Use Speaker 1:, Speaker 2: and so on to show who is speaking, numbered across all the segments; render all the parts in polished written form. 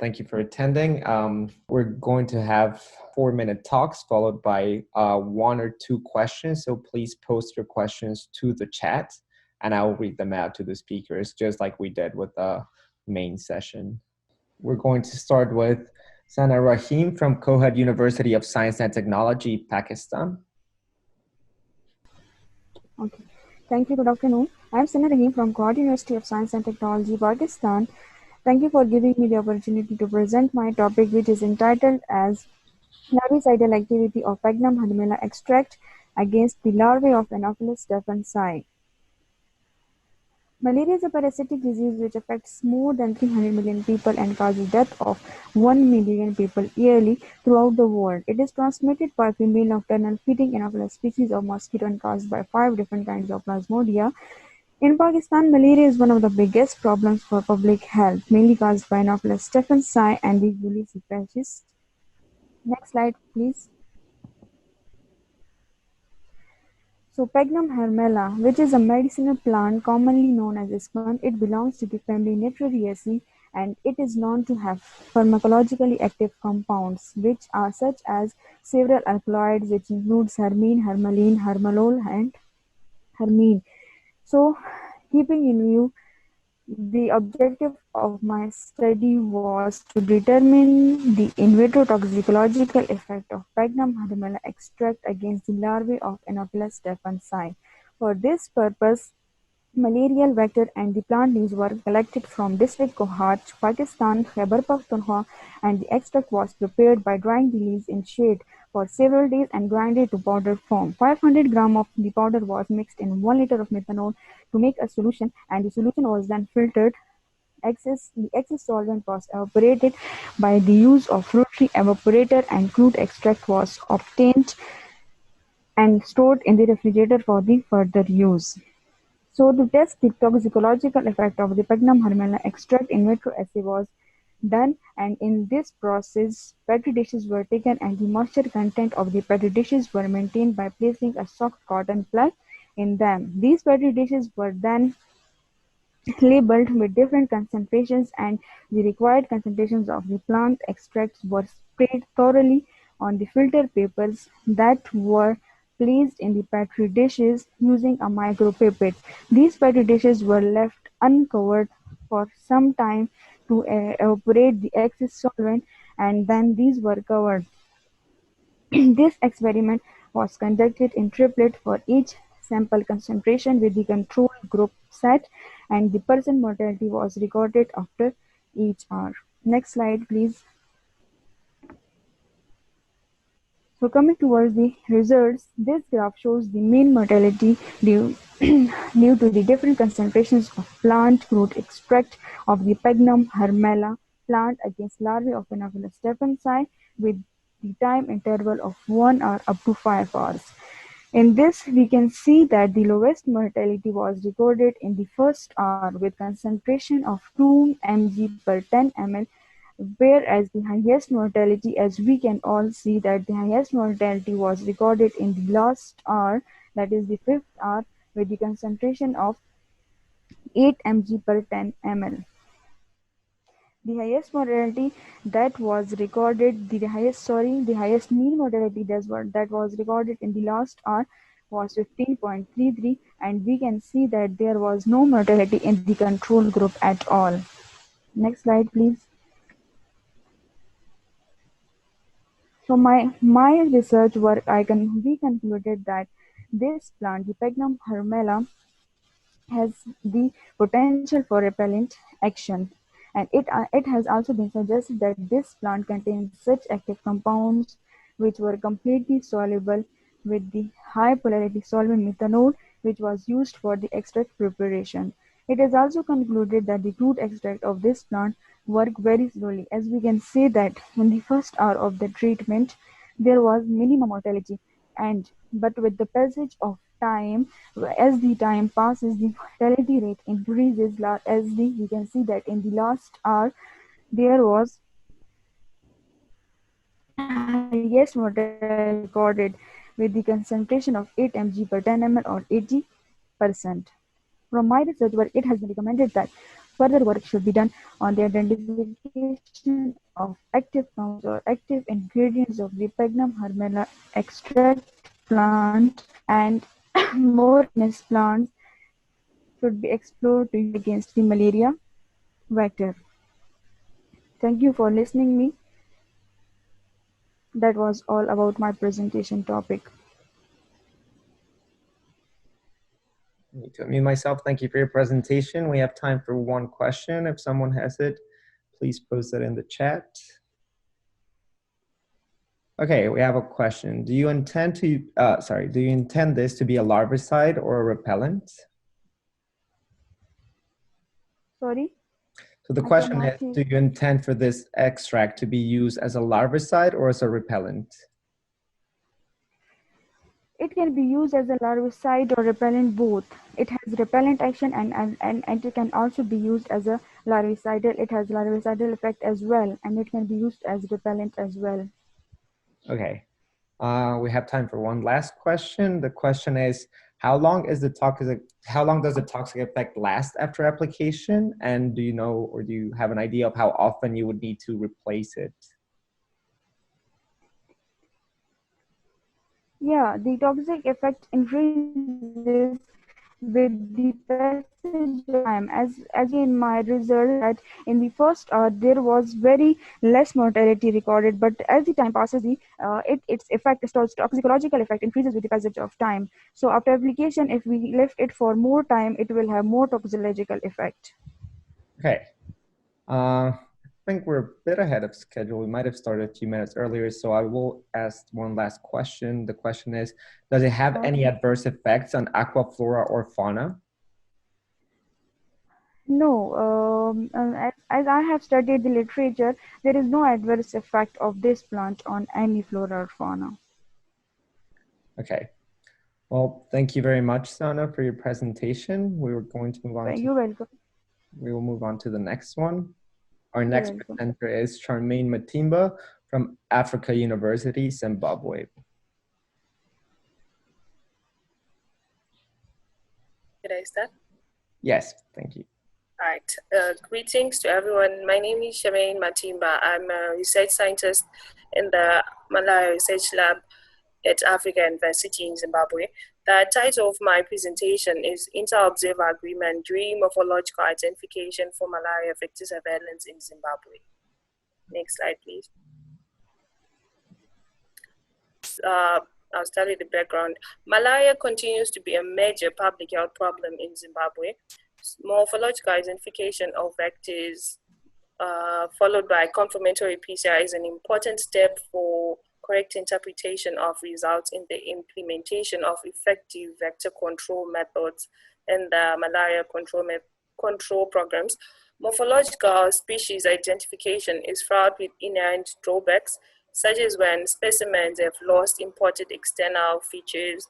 Speaker 1: Thank you for attending. We're going to have 4-minute talks followed by 1 or 2 questions. So please post your questions to the chat and I will read them out to the speakers, just like we did with the main session. We're going to start with Sana Rahim from Kohat University of Science and Technology, Pakistan.
Speaker 2: Okay. Thank you. Good afternoon. I'm Sana Rahim from Kohat University of Science and Technology, Pakistan. Thank you for giving me the opportunity to present my topic, which is entitled as larvicidal activity of Pagnum harmella extract against the larvae of Anopheles stephensi. Malaria is a parasitic disease which affects more than 300 million people and causes death of 1 million people yearly throughout the world. It is transmitted by female nocturnal feeding Anopheles species of mosquito and caused by 5 different kinds of plasmodia. In Pakistan, malaria is one of the biggest problems for public health, mainly caused by Anopheles stephensi and the Ulysses species. Next slide, please. So, Pagnum harmella, which is a medicinal plant commonly known as ispan, it belongs to the family Nitrariaceae and it is known to have pharmacologically active compounds, which are such as several alkaloids, which includes hermine, hermalin, hermalol, and hermine. So, keeping in view, the objective of my study was to determine the in vitro toxicological effect of Pagnum harmella extract against the larvae of Anopheles stephensi. For this purpose, malarial vector and the plant leaves were collected from district Kohat, Pakistan, Khyber Pakhtunkhwa, and the extract was prepared by drying the leaves in shade for several days and grinded to powder form. 500 grams of the powder was mixed in 1 liter of methanol to make a solution, and the solution was then filtered. The excess solvent was evaporated by the use of rotary evaporator, and crude extract was obtained and stored in the refrigerator for the further use. So, to test the toxicological effect of the Pagnum harmella extract, in vitro assay was done, and in this process, petri dishes were taken and the moisture content of the petri dishes were maintained by placing a soft cotton plug in them. These petri dishes were then labeled with different concentrations, and the required concentrations of the plant extracts were sprayed thoroughly on the filter papers that were placed in the petri dishes using a micropipette. These petri dishes were left uncovered for some time to evaporate the excess solvent, and then these were covered. This experiment was conducted in triplet for each sample concentration with the control group set, and the percent mortality was recorded after each hour. Next slide, please. So, coming towards the results, this graph shows the mean mortality due to the different concentrations of plant root extract of the Pagnum harmella plant against larvae of Anopheles stephensi with the time interval of 1 hour up to 5 hours. In this, we can see that the lowest mortality was recorded in the first hour with concentration of 2 mg per 10 ml, whereas the highest mortality, as we can all see, that the highest mortality was recorded in the last hour, that is the 5th hour, with the concentration of 8 mg per 10 ml. The highest mortality that was recorded, the highest mean mortality that was recorded in the last hour was 15.33, and we can see that there was no mortality in the control group at all. Next slide, please. So my research work, we concluded that this plant, the Pagnum harmella, has the potential for repellent action, and it has also been suggested that this plant contains such active compounds which were completely soluble with the high polarity solvent methanol, which was used for the extract preparation. It is also concluded that the crude extract of this plant work very slowly, as we can see that in the first hour of the treatment there was minimum mortality, but with the passage of time, as the time passes, the mortality rate increases. We can see that in the last hour there was highest mortality recorded with the concentration of 8 mg per 10 ml or 80%. From my research work, it has been recommended that further work should be done on the identification of active compounds or active ingredients of the Pegnum Harmela extract plant, and more poisonous plants should be explored to use against the malaria vector. Thank you for listening me. That was all about my presentation topic.
Speaker 1: I need to unmute myself. Thank you for your presentation. We have time for one question. If someone has it, please post it in the chat. Okay, we have a question. Do you intend this to be a larvicide or a repellent?
Speaker 2: Sorry?
Speaker 1: So the question is, do you intend for this extract to be used as a larvicide or as a repellent?
Speaker 2: It can be used as a larvicide or repellent both. It has repellent action and it can also be used as a larvicidal. It has larvicidal effect as well, and it can be used as repellent as well.
Speaker 1: Okay. We have time for one last question. The question is, how long does the toxic effect last after application? And do you know, or do you have an idea of how often you would need to replace it?
Speaker 2: Yeah, the toxic effect increases with the passage of time. As in my research, that in the first there was very less mortality recorded, but as the time passes, its effect, its toxicological effect increases with the passage of time. So after application, if we left it for more time, it will have more toxicological effect.
Speaker 1: Okay. I think we're a bit ahead of schedule. We might have started a few minutes earlier, so I will ask one last question. The question is, does it have any adverse effects on aquaflora or fauna?
Speaker 2: No, as I have studied the literature, there is no adverse effect of this plant on any flora or fauna.
Speaker 1: Okay. Well, thank you very much, Sana, for your presentation. We were going to move on.
Speaker 2: You're welcome.
Speaker 1: We will move on to the next one. Our next presenter is Charmaine Matimba from Africa University, Zimbabwe.
Speaker 3: Did I start?
Speaker 1: Yes, thank you.
Speaker 3: All right. Greetings to everyone. My name is Charmaine Matimba. I'm a research scientist in the Malaria Research Lab at Africa University in Zimbabwe. The title of my presentation is Inter-Observer Agreement during Morphological Identification for Malaria Vector Surveillance in Zimbabwe. Next slide, please. I'll start with the background. Malaria continues to be a major public health problem in Zimbabwe. Morphological identification of vectors followed by confirmatory PCR is an important step for correct interpretation of results in the implementation of effective vector control methods and the malaria control programs. Morphological species identification is fraught with inherent drawbacks, such as when specimens have lost important external features.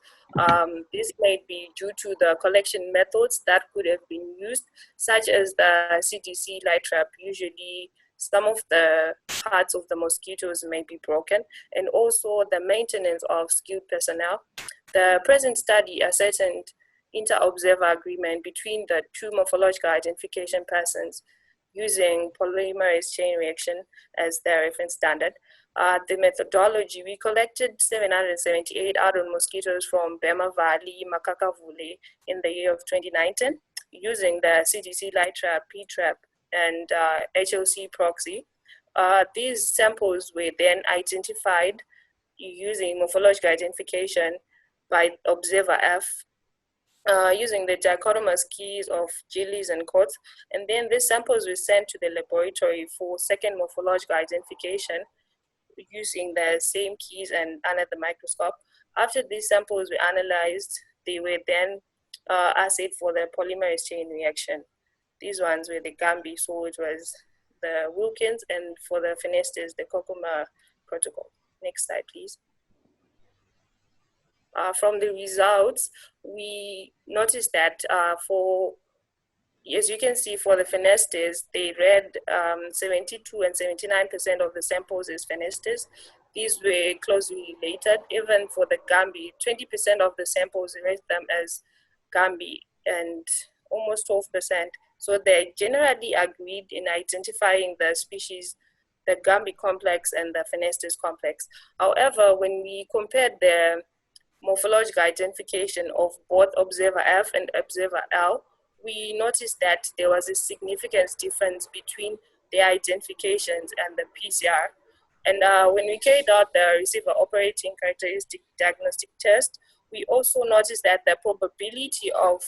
Speaker 3: This may be due to the collection methods that could have been used, such as the CDC light trap. Usually, some of the parts of the mosquitoes may be broken, and also the maintenance of skilled personnel. The present study ascertained inter-observer agreement between the two morphological identification persons using polymerase chain reaction as their reference standard. The methodology, we collected 778 adult mosquitoes from Bema Valley, Makakavule in the year of 2019 using the CDC light trap, P-trap, and HLC proxy. These samples were then identified using morphological identification by observer F using the dichotomous keys of Gillies and Coates, and then these samples were sent to the laboratory for second morphological identification using the same keys and under the microscope. After these samples were analyzed, they were then assayed for the polymerase chain reaction. These ones were the Gambi, so it was the Wilkins, and for the Fenestes, the Kokuma protocol. Next slide, please. From the results, we noticed that as you can see, for the Fenestes, they read 72 and 79% of the samples as Fenestes. These were closely related. Even for the Gambi, 20% of the samples read them as Gambi, and almost 12% So they generally agreed in identifying the species, the Gambi complex and the Fenestes complex. However, when we compared the morphological identification of both observer F and observer L, we noticed that there was a significant difference between their identifications and the PCR. And when we carried out the receiver operating characteristic diagnostic test, we also noticed that the probability of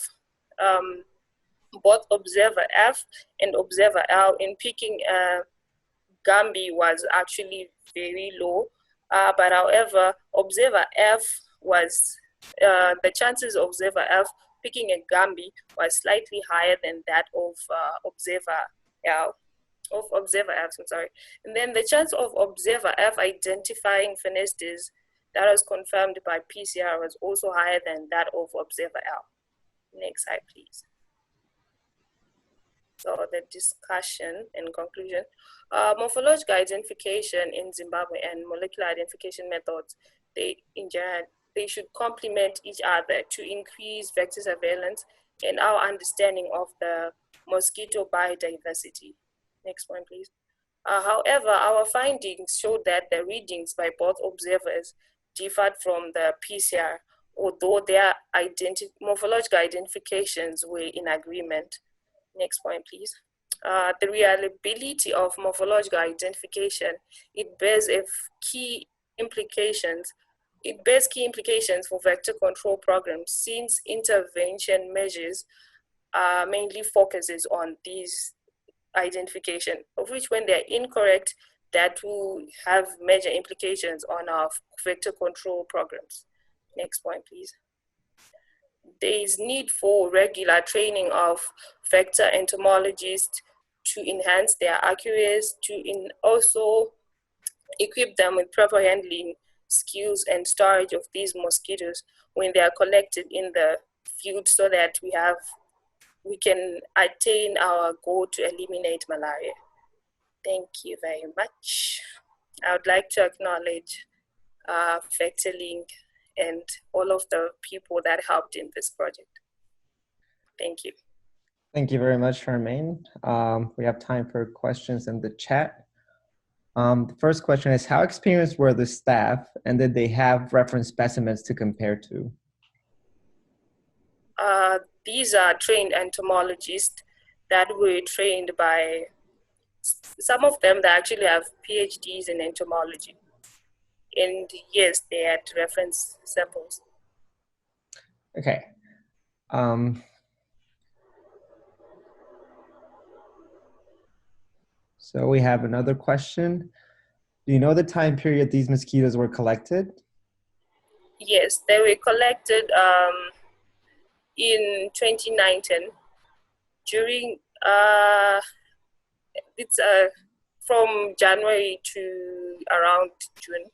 Speaker 3: both observer F and observer L in picking Gambi was actually very low. But however, observer F was, the chances of observer F picking a Gambi was slightly higher than that of observer L. Of observer F, I'm sorry. And then the chance of observer F identifying Fenestes that was confirmed by PCR was also higher than that of observer L. Next slide, please. So the discussion and conclusion. Morphological identification in Zimbabwe and molecular identification methods, in general, they should complement each other to increase vector surveillance and our understanding of the mosquito biodiversity. Next one, please. However, our findings showed that the readings by both observers differed from the PCR, although their morphological identifications were in agreement. Next point, please. The reliability of morphological identification, it bears key implications for vector control programs, since intervention measures mainly focuses on these identification, of which when they're incorrect, that will have major implications on our vector control programs. Next point, please. There is need for regular training of vector entomologists to enhance their accuracy, to also equip them with proper handling skills and storage of these mosquitoes when they are collected in the field, so that we can attain our goal to eliminate malaria. Thank you very much. I would like to acknowledge VectorLink and all of the people that helped in this project. Thank you.
Speaker 1: Thank you very much, Charmaine. We have time for questions in the chat. The first question is, how experienced were the staff, and did they have reference specimens to compare to?
Speaker 3: These are trained entomologists that were trained by, some of them that actually have PhDs in entomology. And yes, they had reference samples.
Speaker 1: Okay. So we have another question. Do you know the time period these mosquitoes were collected?
Speaker 3: Yes, they were collected in 2019 during, it's from January to around June.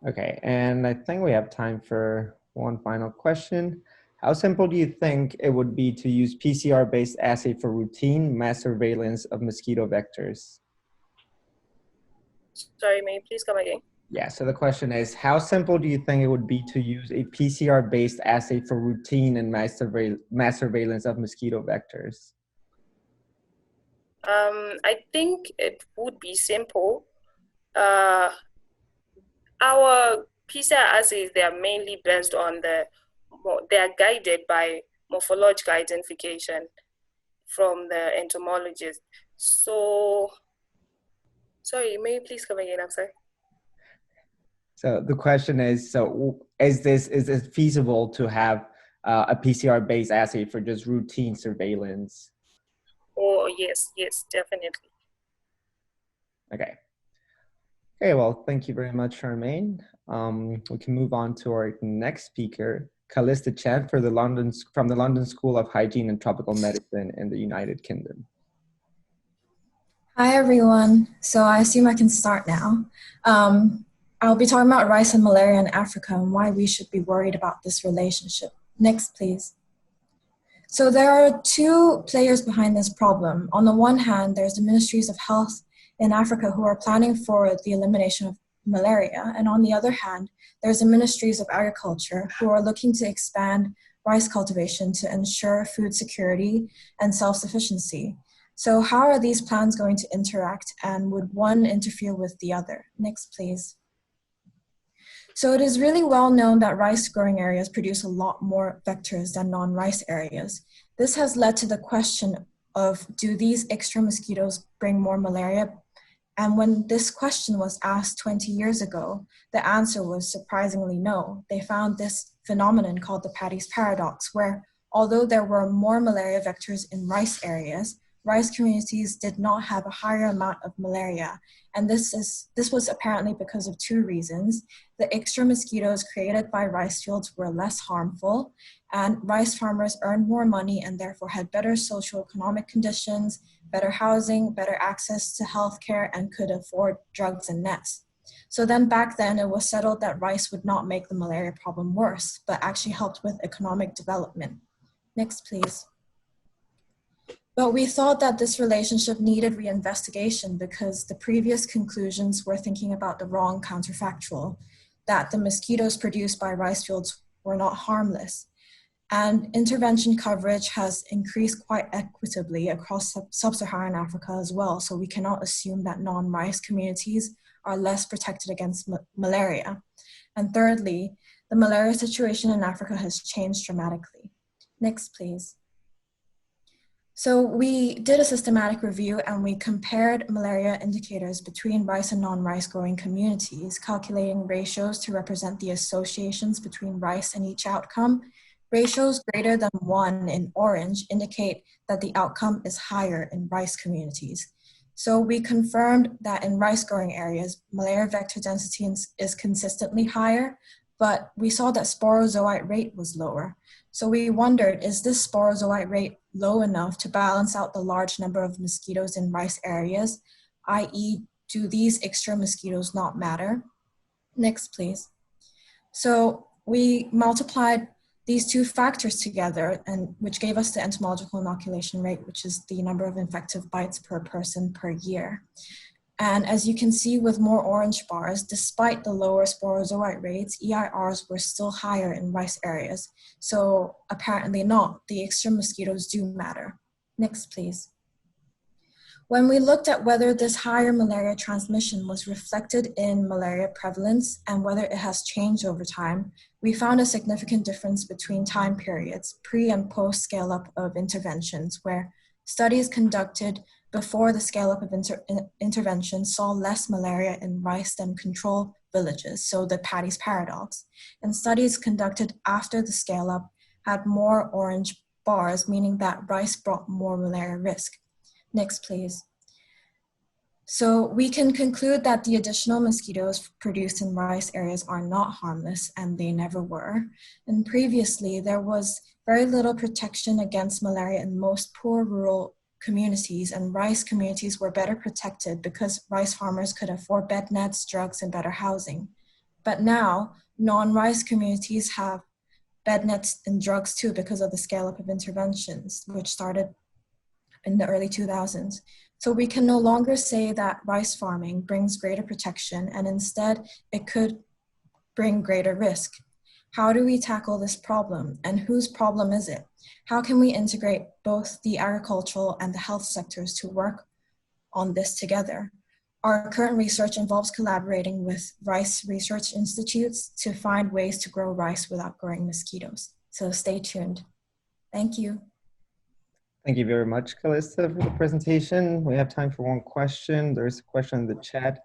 Speaker 1: Okay, and I think we have time for one final question. How simple do you think it would be to use PCR-based assay for routine mass surveillance of mosquito vectors?
Speaker 3: Sorry, may you please come again?
Speaker 1: Yeah, so the question is, how simple do you think it would be to use a PCR-based assay for routine and mass surveillance of mosquito vectors?
Speaker 3: I think it would be simple. Our PCR assays, they are mainly based on they are guided by morphological identification from the entomologist. So, sorry, may you please come again? I'm sorry.
Speaker 1: So the question is, is it feasible to have a PCR-based assay for just routine surveillance?
Speaker 3: Oh, yes, definitely.
Speaker 1: Okay. Okay, well, thank you very much, Charmaine. We can move on to our next speaker, Callista Chan from the London School of Hygiene and Tropical Medicine in the United Kingdom.
Speaker 4: Hi, everyone. So I assume I can start now. I'll be talking about rice and malaria in Africa and why we should be worried about this relationship. Next, please. So there are two players behind this problem. On the one hand, there's the Ministries of Health in Africa who are planning for the elimination of malaria. And on the other hand, there's the Ministries of Agriculture who are looking to expand rice cultivation to ensure food security and self-sufficiency. So how are these plans going to interact, and would one interfere with the other? Next, please. So it is really well known that rice growing areas produce a lot more vectors than non-rice areas. This has led to the question of, do these extra mosquitoes bring more malaria? And when this question was asked 20 years ago, the answer was surprisingly no. They found this phenomenon called the Paddy's paradox, where although there were more malaria vectors in rice areas, rice communities did not have a higher amount of malaria. And this was apparently because of two reasons. The extra mosquitoes created by rice fields were less harmful, and rice farmers earned more money and therefore had better socioeconomic conditions, better housing, better access to healthcare, and could afford drugs and nets. So then back then it was settled that rice would not make the malaria problem worse, but actually helped with economic development. Next, please. But we thought that this relationship needed reinvestigation because the previous conclusions were thinking about the wrong counterfactual, that the mosquitoes produced by rice fields were not harmless. And intervention coverage has increased quite equitably across sub-Saharan Africa as well, so we cannot assume that non-rice communities are less protected against malaria. And thirdly, the malaria situation in Africa has changed dramatically. Next, please. So we did a systematic review and we compared malaria indicators between rice and non-rice growing communities, calculating ratios to represent the associations between rice and each outcome. Ratios greater than 1 in orange indicate that the outcome is higher in rice communities. So we confirmed that in rice growing areas, malaria vector density is consistently higher, but we saw that sporozoite rate was lower. So we wondered, is this sporozoite rate low enough to balance out the large number of mosquitoes in rice areas, i.e., do these extra mosquitoes not matter? Next, please. So we multiplied these two factors together, and which gave us the entomological inoculation rate, which is the number of infective bites per person per year. And as you can see with more orange bars, despite the lower sporozoite rates, EIRs were still higher in rice areas. So apparently not, the extra mosquitoes do matter. Next, please. When we looked at whether this higher malaria transmission was reflected in malaria prevalence and whether it has changed over time, we found a significant difference between time periods, pre and post scale-up of interventions, where studies conducted before the scale-up of intervention saw less malaria in rice than control villages, so the Paddy's paradox. And studies conducted after the scale-up had more orange bars, meaning that rice brought more malaria risk. Next, please. So we can conclude that the additional mosquitoes produced in rice areas are not harmless, and they never were. And previously, there was very little protection against malaria in most poor rural communities, and rice communities were better protected because rice farmers could afford bed nets, drugs, and better housing. But now, non-rice communities have bed nets and drugs too because of the scale-up of interventions, which started in the early 2000s. So we can no longer say that rice farming brings greater protection, and instead it could bring greater risk. How do we tackle this problem, and whose problem is it? How can we integrate both the agricultural and the health sectors to work on this together? Our current research involves collaborating with rice research institutes to find ways to grow rice without growing mosquitoes. So stay tuned. Thank you.
Speaker 1: Thank you very much, Calista, for the presentation. We have time for one question. There's a question in the chat.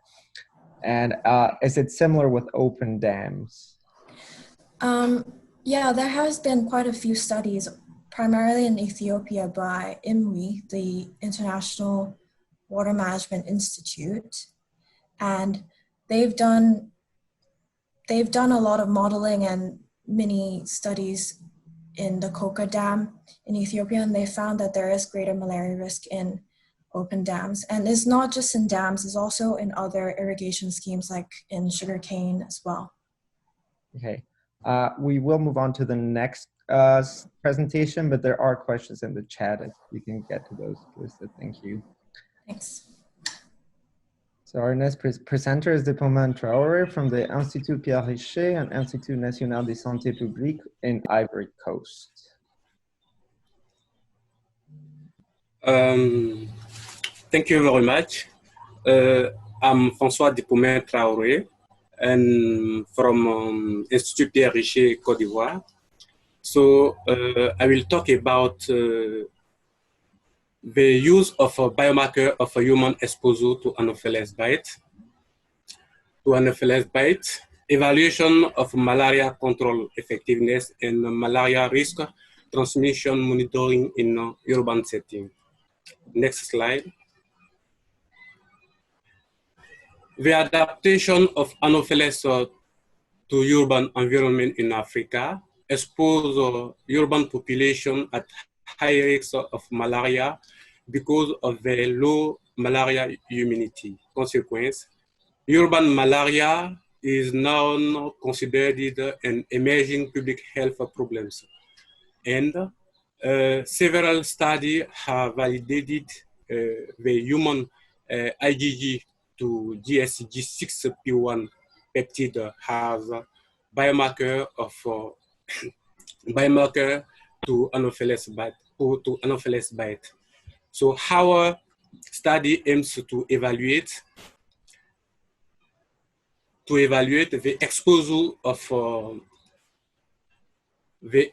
Speaker 1: And is it similar with open dams?
Speaker 4: Yeah, there has been quite a few studies, primarily in Ethiopia by IMRI, the International Water Management Institute, and they've done a lot of modeling and mini studies in the Koka Dam in Ethiopia, and they found that there is greater malaria risk in open dams. And it's not just in dams, it's also in other irrigation schemes like in sugarcane as well.
Speaker 1: Okay, we will move on to the next presentation, but there are questions in the chat if you can get to those, Calista. Thank you.
Speaker 4: Thanks.
Speaker 1: So our next presenter is Diplomat Traoré from the Institut Pierre Richer and Institut National de Santé Publique in Ivory Coast.
Speaker 5: Thank you very much. I'm François Diplomat Traoré and from Institut Pierre Richer, Côte d'Ivoire. So I will talk about the use of a biomarker of a human exposure to Anopheles bite, evaluation of malaria control effectiveness, and malaria risk transmission monitoring in urban setting. Next slide. The adaptation of Anopheles to urban environment in Africa expose urban population at high risk of malaria because of the low malaria immunity. Consequence, urban malaria is now considered an emerging public health problem. And several studies have validated the human IgG to GSG6P1 peptide has a biomarker of biomarker to Anopheles bite. So our study aims to evaluate the exposure of the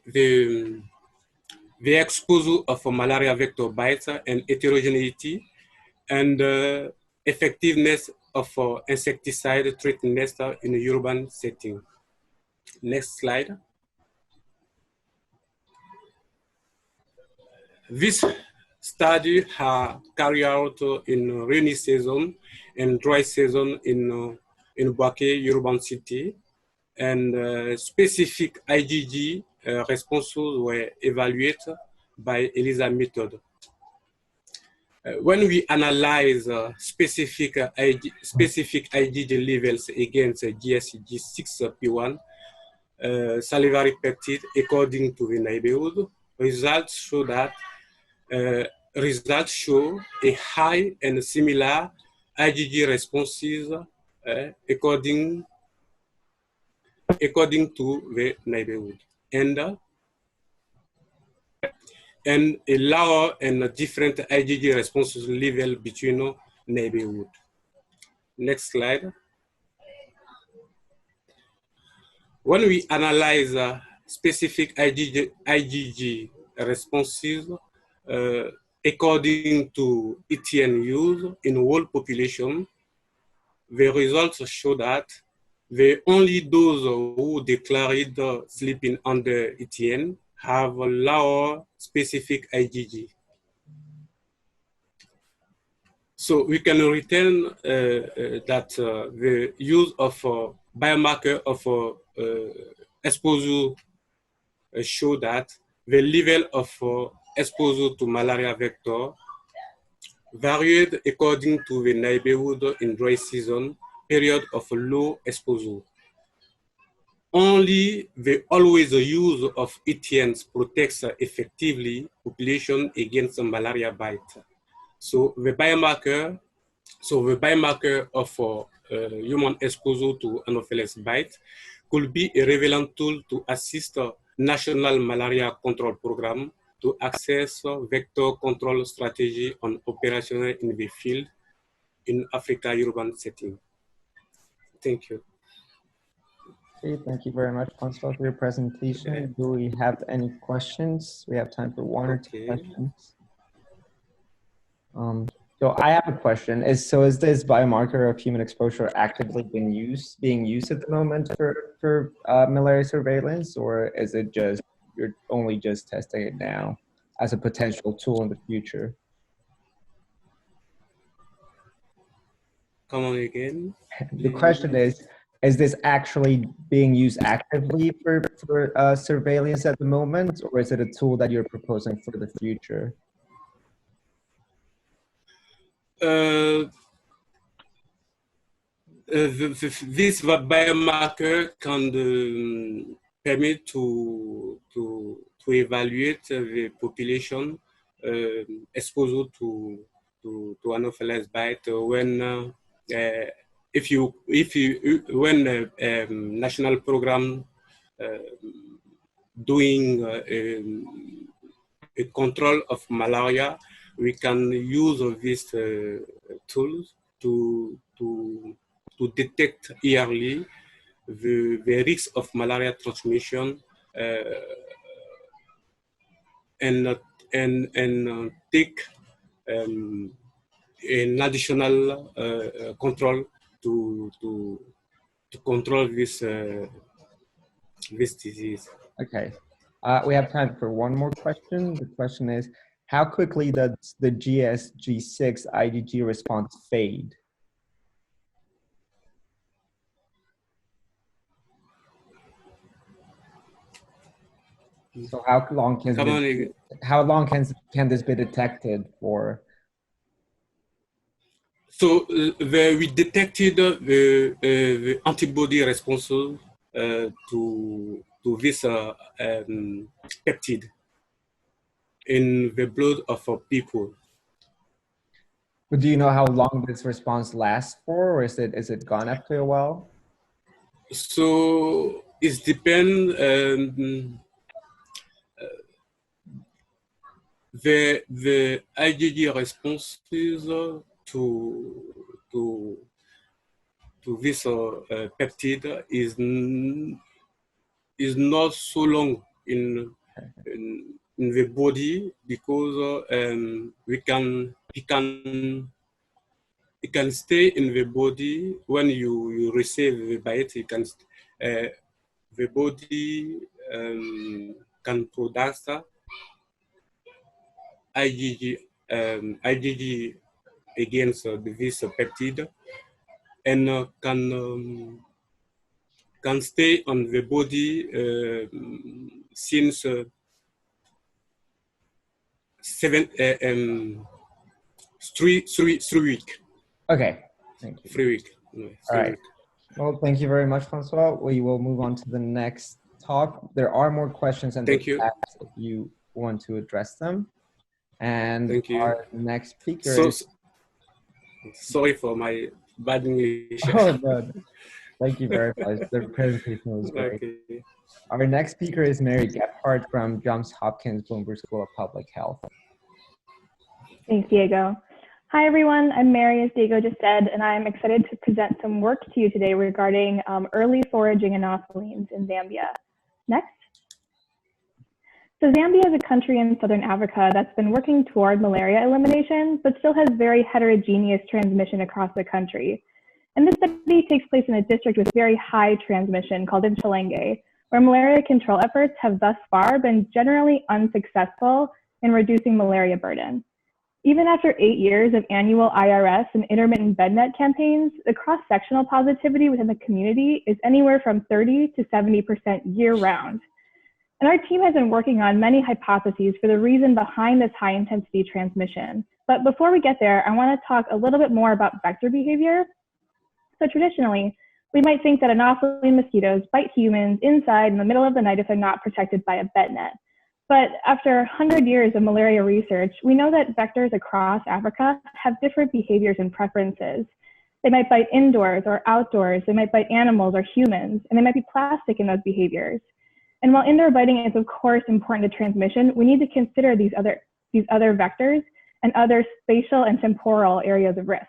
Speaker 5: exposure of malaria vector bites and heterogeneity and effectiveness of insecticide treatment in a urban setting. Next slide. This study has carried out in rainy season and dry season in Bouaké urban city, and specific IgG responses were evaluated by ELISA method. When we analyze specific IgG levels against GSG6P1 salivary peptide according to the neighborhood, results show a high and similar IgG responses according to the neighborhood, and a lower and different IgG responses level between neighborhood. Next slide. When we analyze specific IgG responses according to ETN use in whole population, the results show that only those who declared sleeping under ETN have a lower specific IgG. So we can return that the use of biomarker of exposure show that the level of exposure to malaria vector varied according to the neighborhood in dry season period of low exposure. Only the always use of ETNs protects effectively population against malaria bite. So the biomarker of human exposure to Anopheles bite could be a relevant tool to assist national malaria control program to access vector control strategy on operational in the field in Africa urban setting. Thank you.
Speaker 1: Okay, thank you very much, François, for your presentation. Okay. Do we have any questions? We have time for one or two questions. So I have a question. Is this biomarker of human exposure actively being used at the moment for malaria surveillance, or is it just you're only just testing it now as a potential tool in the future?
Speaker 5: Come on again.
Speaker 1: The question is this actually being used actively for surveillance at the moment, or is it a tool that you're proposing for the future?
Speaker 5: This biomarker can permit to evaluate the population exposure to Anopheles bite when when national program doing a control of malaria, we can use these tools to detect yearly the risk of malaria transmission and take an additional control to control this disease.
Speaker 1: Okay. We have time for one more question. The question is, how quickly does the GSG6 IgG response fade? So how long can this be detected for?
Speaker 5: So we detected the antibody responses to this peptide in the blood of people.
Speaker 1: But do you know how long this response lasts for, or is it gone after a while?
Speaker 5: So it depends. The IgG responses to this peptide is not so long in the body, because it can stay in the body when you receive the bite. The body can produce IgG against this peptide, and can stay on the body since 3 weeks.
Speaker 1: Okay, thank you.
Speaker 5: 3 weeks. No,
Speaker 1: All right. Well, thank you very much, Francois. We will move on to the next talk. There are more questions in the chat if you want to address them. And
Speaker 5: thank you.
Speaker 1: Our next speaker is...
Speaker 5: Sorry for my bad English.
Speaker 1: Oh, no. Thank you very much. The presentation was great. Okay. Our next speaker is Mary Gephardt from Johns Hopkins Bloomberg School of Public Health.
Speaker 6: Thanks, Diego. Hi, everyone. I'm Mary, as Diego just said, and I'm excited to present some work to you today regarding early foraging anophelines in Zambia. Next. So Zambia is a country in southern Africa that's been working toward malaria elimination, but still has very heterogeneous transmission across the country. And this study takes place in a district with very high transmission called Inchalenge, where malaria control efforts have thus far been generally unsuccessful in reducing malaria burden. Even after 8 years of annual IRS and intermittent bednet campaigns, the cross-sectional positivity within the community is anywhere from 30 to 70% year-round. And our team has been working on many hypotheses for the reason behind this high-intensity transmission. But before we get there, I want to talk a little bit more about vector behavior. So traditionally, we might think that anopheline mosquitoes bite humans inside in the middle of the night if they're not protected by a bed net. But after 100 years of malaria research, we know that vectors across Africa have different behaviors and preferences. They might bite indoors or outdoors, they might bite animals or humans, and they might be plastic in those behaviors. And while indoor biting is of course important to transmission, we need to consider these other vectors and other spatial and temporal areas of risk.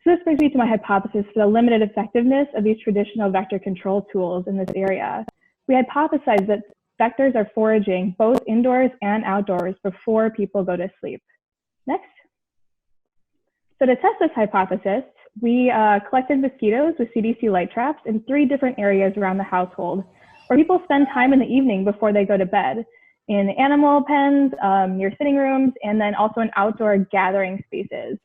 Speaker 6: So this brings me to my hypothesis for the limited effectiveness of these traditional vector control tools in this area. We hypothesize that vectors are foraging both indoors and outdoors before people go to sleep. Next. So to test this hypothesis, we collected mosquitoes with CDC light traps in 3 different areas around the household, where people spend time in the evening before they go to bed, in animal pens, near sitting rooms, and then also in outdoor gathering spaces.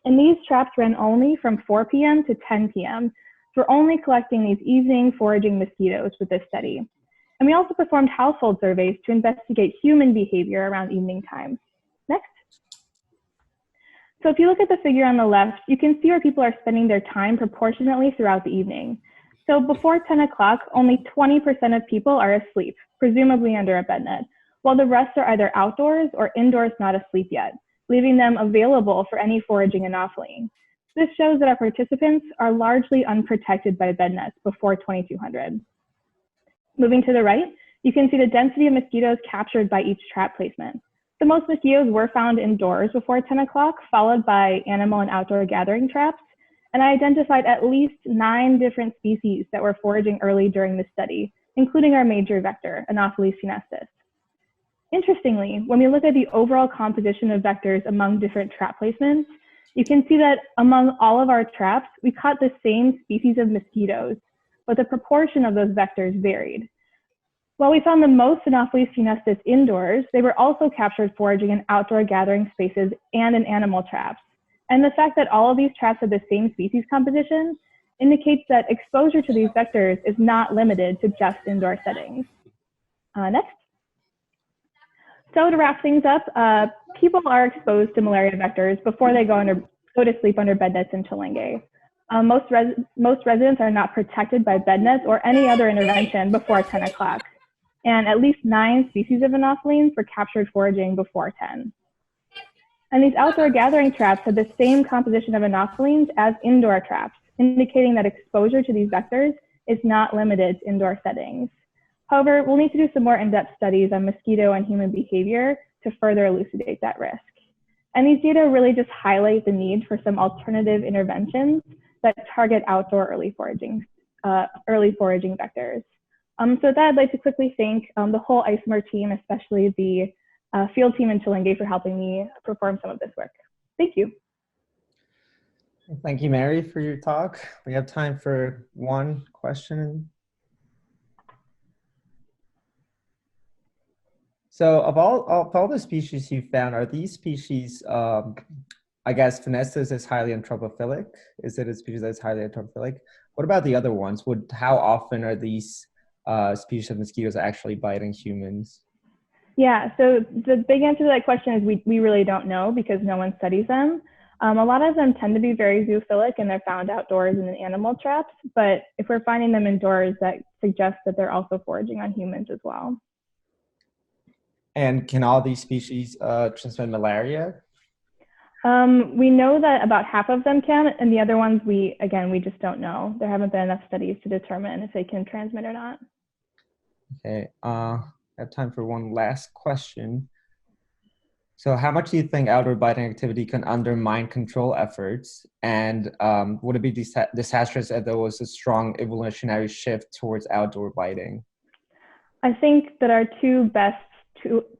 Speaker 6: And these traps ran only from 4 p.m. to 10 p.m. So we're only collecting these evening foraging mosquitoes with this study. And we also performed household surveys to investigate human behavior around evening time. Next. So if you look at the figure on the left, you can see where people are spending their time proportionately throughout the evening. So before 10 o'clock, only 20% of people are asleep, presumably under a bed net, while the rest are either outdoors or indoors not asleep yet, leaving them available for any foraging anopheline. This shows that our participants are largely unprotected by bed nets before 2200. Moving to the right, you can see the density of mosquitoes captured by each trap placement. The most mosquitoes were found indoors before 10 o'clock, followed by animal and outdoor gathering traps, and I identified at least 9 different species that were foraging early during the study, including our major vector, Anopheles funestus. Interestingly, when we look at the overall composition of vectors among different trap placements, you can see that among all of our traps, we caught the same species of mosquitoes, but the proportion of those vectors varied. While we found the most Anopheles funestus indoors, they were also captured foraging in outdoor gathering spaces and in animal traps. And the fact that all of these traps have the same species composition indicates that exposure to these vectors is not limited to just indoor settings. Next. So to wrap things up, people are exposed to malaria vectors before they go to sleep under bed nets in Chilenge. Most residents are not protected by bed nets or any other intervention before 10 o'clock. And at least 9 species of anophelines were captured foraging before 10. And these outdoor gathering traps have the same composition of anophelines as indoor traps, indicating that exposure to these vectors is not limited to indoor settings. However, we'll need to do some more in-depth studies on mosquito and human behavior to further elucidate that risk. And these data really just highlight the need for some alternative interventions that target outdoor early foraging vectors. So with that, I'd like to quickly thank the whole ISMR team, especially the field team in Chilenge, for helping me perform some of this work. Thank you.
Speaker 1: Thank you, Mary, for your talk. We have time for one question. So of all the species you found, are these species, I guess Funestus is highly anthropophilic? Is it a species that's highly anthropophilic? What about the other ones? How often are these species of mosquitoes actually biting humans?
Speaker 6: Yeah, so the big answer to that question is we really don't know because no one studies them. A lot of them tend to be very zoophilic and they're found outdoors and in animal traps, but if we're finding them indoors, that suggests that they're also foraging on humans as well.
Speaker 1: And can all these species transmit malaria?
Speaker 6: We know that about half of them can, and the other ones, we just don't know. There haven't been enough studies to determine if they can transmit or not.
Speaker 1: Okay, I have time for one last question. So how much do you think outdoor biting activity can undermine control efforts? And would it be disastrous if there was a strong evolutionary shift towards outdoor biting?
Speaker 6: I think that our 2 best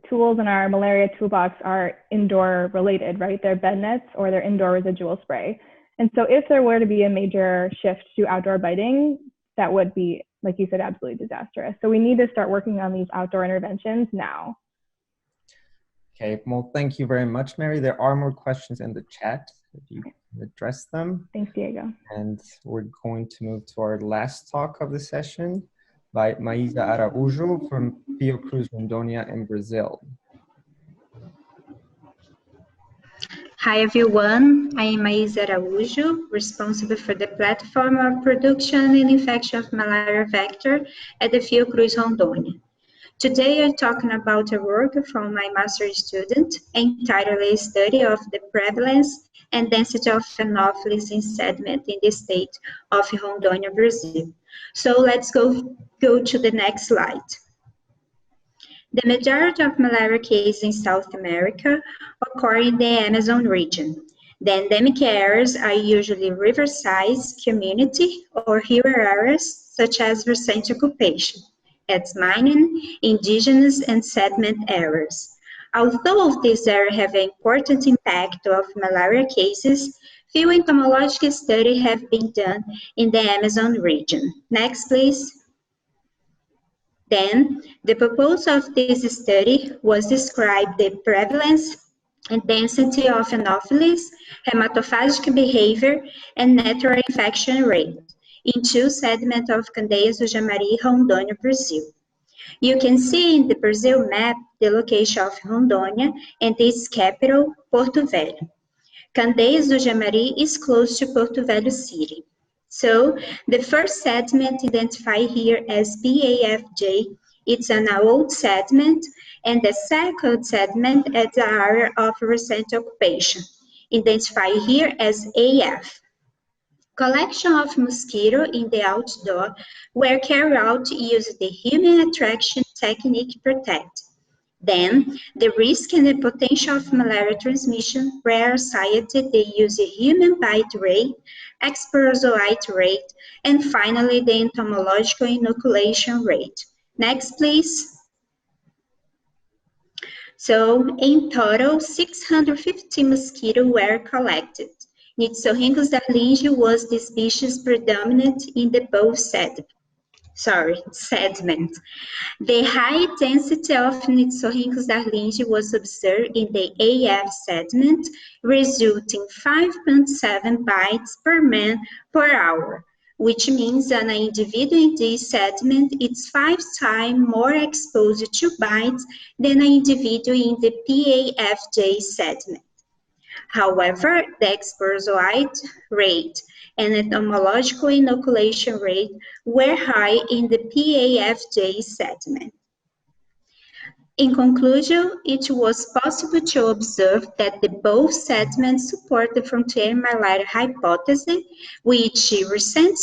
Speaker 6: tools in our malaria toolbox are indoor related, right? They're bed nets or they're indoor residual spray. And so if there were to be a major shift to outdoor biting, that would be, like you said, absolutely disastrous. So we need to start working on these outdoor interventions now.
Speaker 1: Okay, well, thank you very much, Mary. There are more questions in the chat if you can address them.
Speaker 6: Thanks, Diego.
Speaker 1: And we're going to move to our last talk of the session by Maísa Araújo from Fiocruz, Rondônia in Brazil.
Speaker 7: Hi everyone, I am Maísa Araújo, responsible for the platform of production and infection of malaria vector at the Fiocruz, Rondônia. Today I'm talking about a work from my master's student entitled A Study of the Prevalence and Density of Anopheles in Sediment in the state of Rondônia, Brazil. So let's go to the next slide. The majority of malaria cases in South America occur in the Amazon region. The endemic areas are usually riverside community or hill areas such as recent occupation, as mining, indigenous, and sediment areas. Although these areas have an important impact of malaria cases, few entomological studies have been done in the Amazon region. Next, please. Then, the purpose of this study was describe the prevalence and density of Anopheles, hematophagic behavior, and natural infection rate in 2 sediments of Candeias do JHMRI, Rondônia, Brazil. You can see in the Brazil map the location of Rondônia and its capital, Porto Velho. Candeias do JHMRI is close to Porto Velho city. So, the first sediment identified here as BAFJ, it's an old sediment, and the second sediment at the area of recent occupation, identified here as AF. Collection of mosquito in the outdoor were carried out using the human attraction technique protect. Then, the risk and the potential of malaria transmission were assessed. They use a human bite rate, exposure rate, and finally the entomological inoculation rate. Next, please. So, in total, 650 mosquitoes were collected. Nitsorhynchus darlingi was the species predominant in the bow sediment. The high density of Nitsorhynchus darlingi was observed in the AF sediment, resulting 5.7 bites per man per hour, which means an individual in this sediment is 5 times more exposed to bites than an individual in the PAFJ sediment. However, the exposure rate and entomological inoculation rate were high in the PAFJ sediment. In conclusion, it was possible to observe that the both sediments support the frontier malaria hypothesis, which recent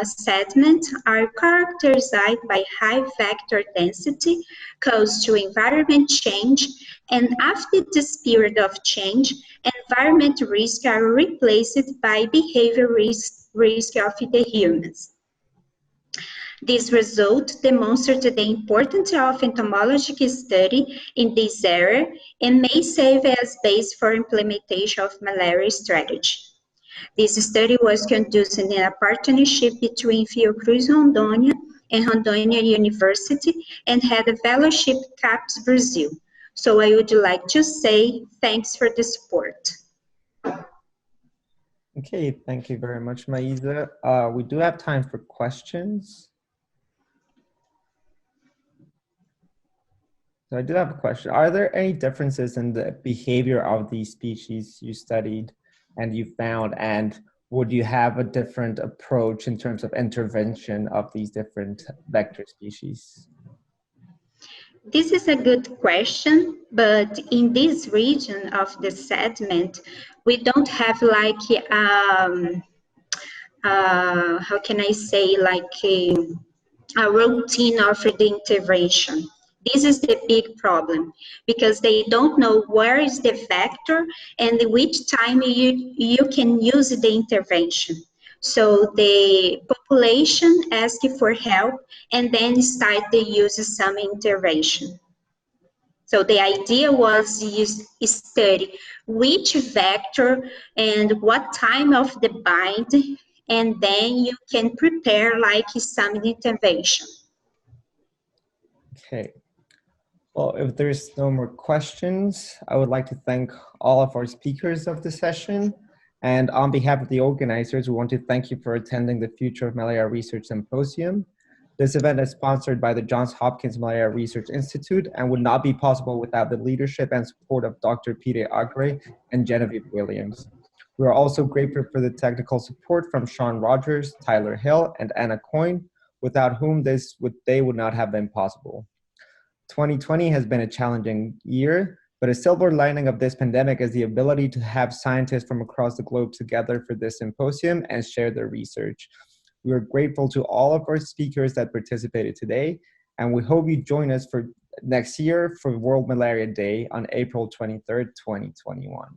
Speaker 7: sediments are characterized by high vector density caused to environment change, and after this period of change, environment risks are replaced by behavior risk of the humans. This result demonstrated the importance of entomological study in this area and may serve as base for implementation of malaria strategy. This study was conducted in a partnership between Fiocruz Rondônia and Rondônia University and had a fellowship CAPES Brazil. So I would like to say thanks for the support.
Speaker 1: Okay, thank you very much, Maisa. We do have time for questions. So I do have a question. Are there any differences in the behavior of these species you studied and you found, and would you have a different approach in terms of intervention of these different vector species?
Speaker 7: This is a good question, but in this region of the sediment, we don't have like, how can I say, like a routine of the intervention. This is the big problem, because they don't know where is the vector and which time you can use the intervention. So the population ask for help and then start to use some intervention. So the idea was to study which vector and what time of the bind, and then you can prepare like some intervention.
Speaker 1: Okay. Well, if there's no more questions, I would like to thank all of our speakers of the session. And on behalf of the organizers, we want to thank you for attending the Future of Malaria Research Symposium. This event is sponsored by the Johns Hopkins Malaria Research Institute and would not be possible without the leadership and support of Dr. Peter Agre and Genevieve Williams. We are also grateful for the technical support from Sean Rogers, Tyler Hill, and Anna Coyne, without whom they would not have been possible. 2020 has been a challenging year, but a silver lining of this pandemic is the ability to have scientists from across the globe together for this symposium and share their research. We are grateful to all of our speakers that participated today, and we hope you join us for next year for World Malaria Day on April 23rd, 2021.